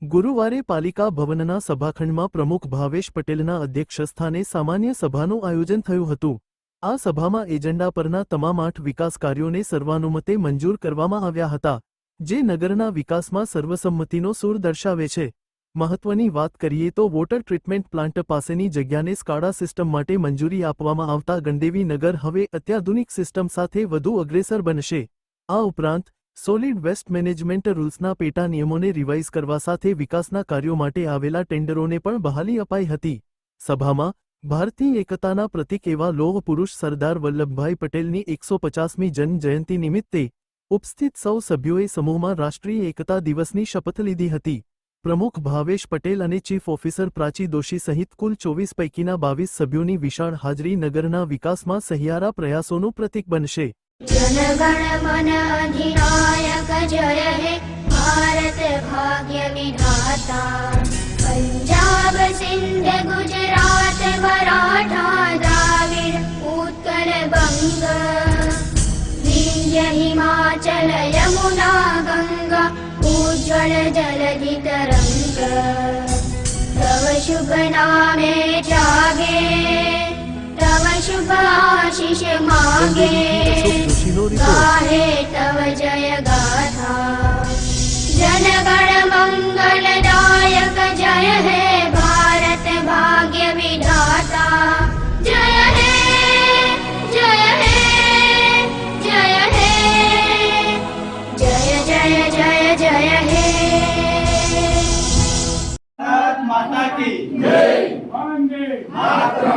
ગુરુવારે પાલિકા ભવનના સભાખંડમાં પ્રમુખ ભાવેશ પટેલના અધ્યક્ષસ્થાને સામાન્ય સભાનું આયોજન થયું હતું। આ સભામાં એજન્ડા પરના તમામ 8 વિકાસ કાર્યોને સર્વાનુમતે મંજૂર કરવામાં આવ્યા હતા, જે નગરના વિકાસમાં સર્વસંમતિનો સૂર દર્શાવે છે। મહત્વની વાત કરીએ તો વોટર ટ્રીટમેન્ટ પ્લાન્ટ પાસેની જગ્યાને સ્કાડા સિસ્ટમ માટે મંજૂરી આપવામાં આવતા ગણદેવી નગર હવે અત્યાધુનિક સિસ્ટમ સાથે વધુ અગ્રેસર બનશે। આ ઉપરાંત સોલિડ વેસ્ટ મેનેજમેન્ટ રૂલ્સના પેટા નિયમોને રિવાઇઝ કરવા સાથે વિકાસના કાર્યો માટે આવેલા ટેન્ડરોને પણ બહાલી અપાઈ હતી। સભામાં ભારતીય એકતાના પ્રતીક એવા લોહ પુરુષ સરદાર વલ્લભભાઈ પટેલની 150મી જન્મ જયંતિ નિમિત્તે ઉપસ્થિત સૌ સભ્યોએ સમૂહમાં રાષ્ટ્રીય એકતા દિવસની શપથ લીધી હતી। પ્રમુખ ભાવેશ પટેલ અને ચીફ ઓફિસર પ્રાચી દોશી સહિત કુલ 24 પૈકીના 22 સભ્યોની વિશાળ હાજરી નગરના વિકાસમાં સહિયારા પ્રયાસોનું પ્રતીક બનશે। जनगण मन अधिनायक जय हे भारत भाग्य विधाता। पंजाब सिंध गुजरात मराठा द्राविड़ उत्कल बंग विंध्य हिमाचल यमुना गंगा उज्ज्वल जलधि तरंग। तव शुभ नामे जागे तव शुभ आशीष मांगे गाहे तव जय गाथा। जनगण मंगलदायक जय हे भारत भाग्य विधाता। जय हे जय हे जय हे जय जय जय जय हे। भारत माता की जय। वंदे मातरम।